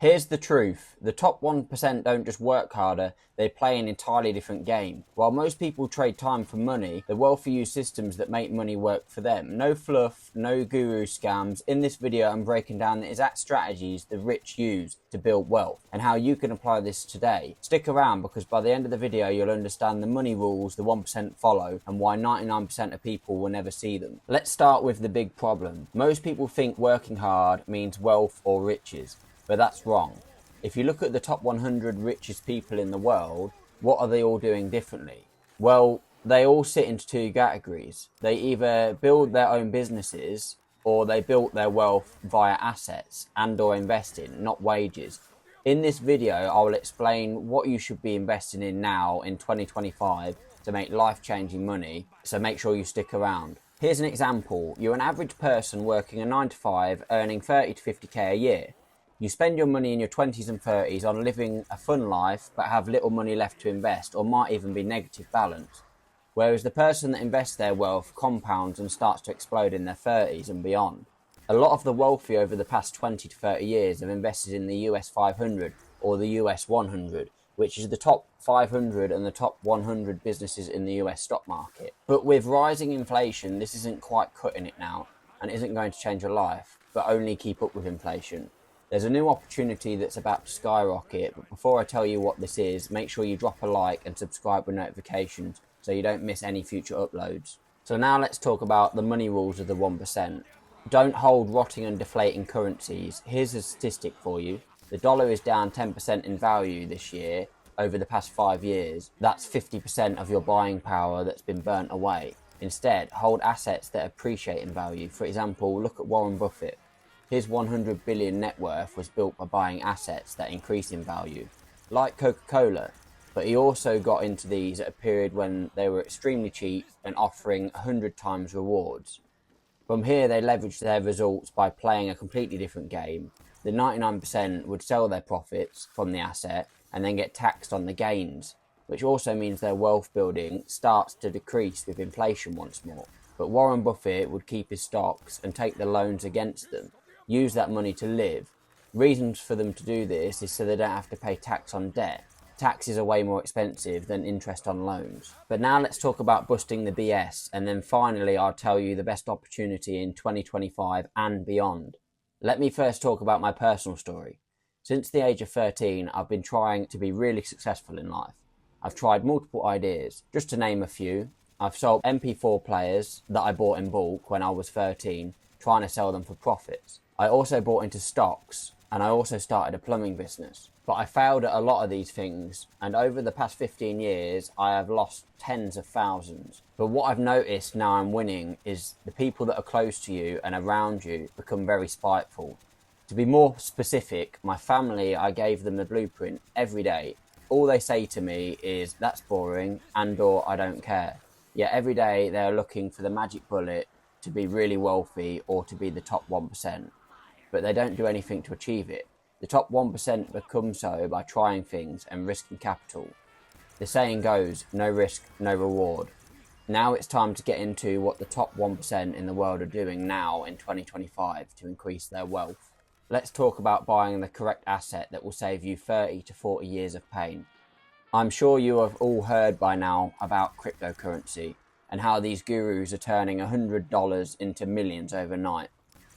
Here's the truth. The top 1% don't just work harder, they play an entirely different game. While most people trade time for money, the wealthy use systems that make money work for them. No fluff, no guru scams. In this video, I'm breaking down the exact strategies the rich use to build wealth and how you can apply this today. Stick around because by the end of the video, you'll understand the money rules the 1% follow and why 99% of people will never see them. Let's start with the big problem. Most people think working hard means wealth or riches. But that's wrong. If you look at the top 100 richest people in the world, what are they all doing differently? Well, they all sit into two categories. They either build their own businesses or they built their wealth via assets and or investing, not wages. In this video, I will explain what you should be investing in now in 2025 to make life-changing money, so make sure you stick around. Here's an example. You're an average person working a 9 to 5, earning 30 to 50k a year. You spend your money in your 20s and 30s on living a fun life but have little money left to invest or might even be negative balance. Whereas the person that invests their wealth compounds and starts to explode in their 30s and beyond. A lot of the wealthy over the past 20 to 30 years have invested in the US 500 or the US 100, which is the top 500 and the top 100 businesses in the US stock market. But with rising inflation, this isn't quite cutting it now and isn't going to change your life, but only keep up with inflation. There's a new opportunity that's about to skyrocket, but before I tell you what this is, make sure you drop a like and subscribe with notifications so you don't miss any future uploads. So now let's talk about the money rules of the 1%. Don't hold rotting and deflating currencies. Here's a statistic for you. The dollar is down 10% in value this year over the past 5 years. That's 50% of your buying power that's been burnt away. Instead, hold assets that appreciate in value. For example, look at Warren Buffett. His 100 billion net worth was built by buying assets that increase in value, like Coca-Cola, but he also got into these at a period when they were extremely cheap and offering 100 times rewards. From here, they leveraged their results by playing a completely different game. The 99% would sell their profits from the asset and then get taxed on the gains, which also means their wealth building starts to decrease with inflation once more. But Warren Buffett would keep his stocks and take the loans against them. Use that money to live. Reasons for them to do this is so they don't have to pay tax on debt. Taxes are way more expensive than interest on loans. But now let's talk about busting the BS, and then finally I'll tell you the best opportunity in 2025 and beyond. Let me first talk about my personal story. Since the age of 13, I've been trying to be really successful in life. I've tried multiple ideas. Just to name a few, I've sold MP4 players that I bought in bulk when I was 13, trying to sell them for profits. I also bought into stocks and I also started a plumbing business. But I failed at a lot of these things, and over the past 15 years I have lost tens of thousands. But what I've noticed now I'm winning is the people that are close to you and around you become very spiteful. To be more specific, my family, I gave them the blueprint every day. All they say to me is, that's boring, and or I don't care. Yet every day they're looking for the magic bullet to be really wealthy or to be the top 1%. But they don't do anything to achieve it. The top 1% become so by trying things and risking capital. The saying goes, no risk, no reward. Now it's time to get into what the top 1% in the world are doing now in 2025 to increase their wealth. Let's talk about buying the correct asset that will save you 30 to 40 years of pain. I'm sure you have all heard by now about cryptocurrency and how these gurus are turning $100 into millions overnight.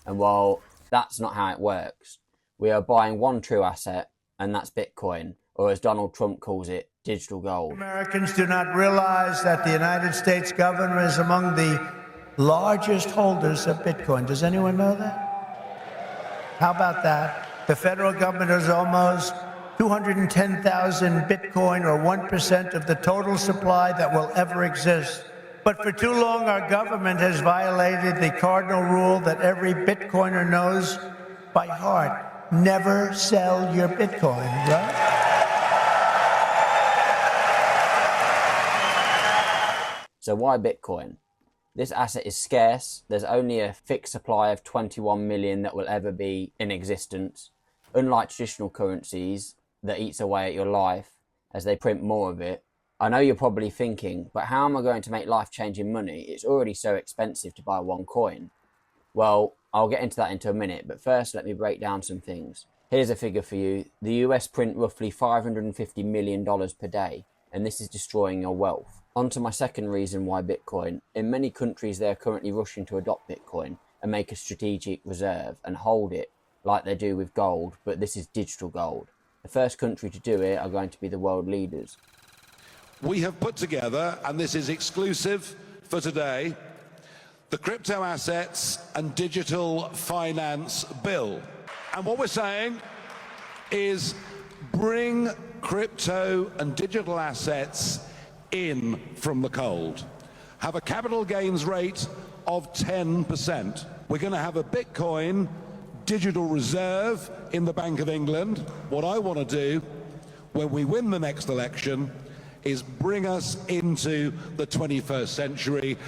And while that's not how it works, we are buying one true asset, and that's Bitcoin, or as Donald Trump calls it, digital gold. Americans do not realize that the United States government is among the largest holders of Bitcoin. Does anyone know that? How about that? The federal government has almost 210,000 Bitcoin, or 1% of the total supply that will ever exist. But for too long, our government has violated the cardinal rule that every Bitcoiner knows by heart. Never sell your Bitcoin, right? So why Bitcoin? This asset is scarce. There's only a fixed supply of 21 million that will ever be in existence. Unlike traditional currencies that eats away at your life as they print more of it, I know you're probably thinking, but how am I going to make life-changing money? It's already so expensive to buy one coin. Well, I'll get into that in a minute, but first let me break down some things. Here's a figure for you. The US print roughly $550 million per day, and this is destroying your wealth. On to my second reason why Bitcoin. In many countries, they are currently rushing to adopt Bitcoin and make a strategic reserve and hold it like they do with gold, but this is digital gold. The first country to do it are going to be the world leaders. We have put together, and this is exclusive for today, the Crypto Assets and Digital Finance Bill. And what we're saying is bring crypto and digital assets in from the cold. Have a capital gains rate of 10%. We're going to have a Bitcoin digital reserve in the Bank of England. What I want to do when we win the next election is bring us into the 21st century.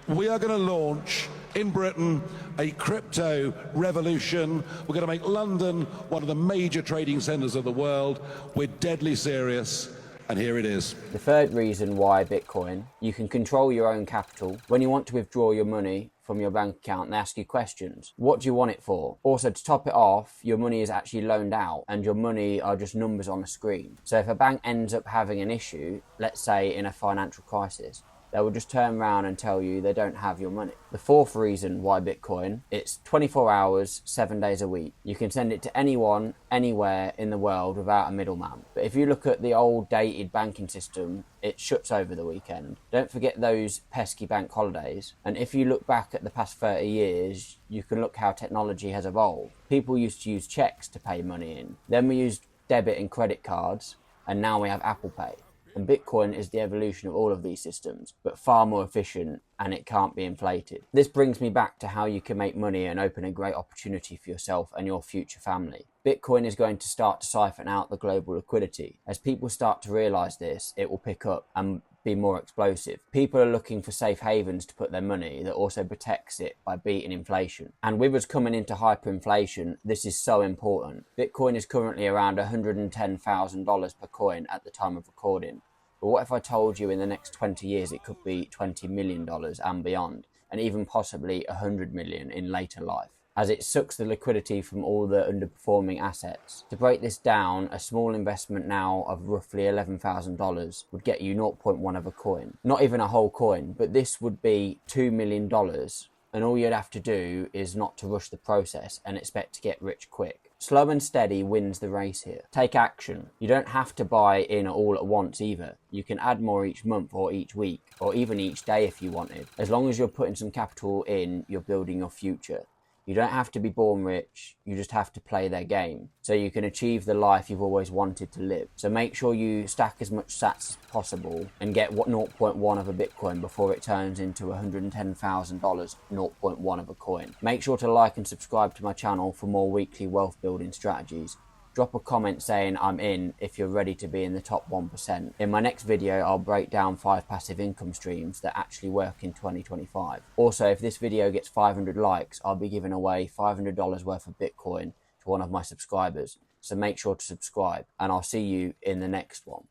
We are going to launch in Britain a crypto revolution. We're going to make London one of the major trading centres of the world. We're deadly serious. And here it is. The third reason why Bitcoin, you can control your own capital. When you want to withdraw your money from your bank account, they ask you questions. What do you want it for? Also, to top it off, your money is actually loaned out and your money are just numbers on a screen. So if a bank ends up having an issue, let's say in a financial crisis, they will just turn around and tell you they don't have your money. The fourth reason why Bitcoin, it's 24 hours, 7 days a week. You can send it to anyone, anywhere in the world without a middleman. But if you look at the old dated banking system, it shuts over the weekend. Don't forget those pesky bank holidays. And if you look back at the past 30 years, you can look how technology has evolved. People used to use checks to pay money in. Then we used debit and credit cards, and now we have Apple Pay. And Bitcoin is the evolution of all of these systems, but far more efficient, and it can't be inflated. This brings me back to how you can make money and open a great opportunity for yourself and your future family. Bitcoin is going to start to siphon out the global liquidity. As people start to realize this, it will pick up and be more explosive. People are looking for safe havens to put their money that also protects it by beating inflation. And with us coming into hyperinflation, this is so important. Bitcoin is currently around $110,000 per coin at the time of recording. But what if I told you in the next 20 years it could be $20 million and beyond, and even possibly 100 million in later life, as it sucks the liquidity from all the underperforming assets. To break this down, a small investment now of roughly $11,000 would get you 0.1 of a coin. Not even a whole coin, but this would be $2 million, and all you'd have to do is not to rush the process and expect to get rich quick. Slow and steady wins the race here. Take action. You don't have to buy in all at once either. You can add more each month or each week, or even each day if you wanted. As long as you're putting some capital in, you're building your future. You don't have to be born rich, you just have to play their game, so you can achieve the life you've always wanted to live. So make sure you stack as much sats as possible and get 0.1 of a Bitcoin before it turns into $110,000, 0.1 of a coin. Make sure to like and subscribe to my channel for more weekly wealth building strategies. Drop a comment saying I'm in if you're ready to be in the top 1%. In my next video, I'll break down 5 passive income streams that actually work in 2025. Also, if this video gets 500 likes, I'll be giving away $500 worth of Bitcoin to one of my subscribers. So make sure to subscribe, and I'll see you in the next one.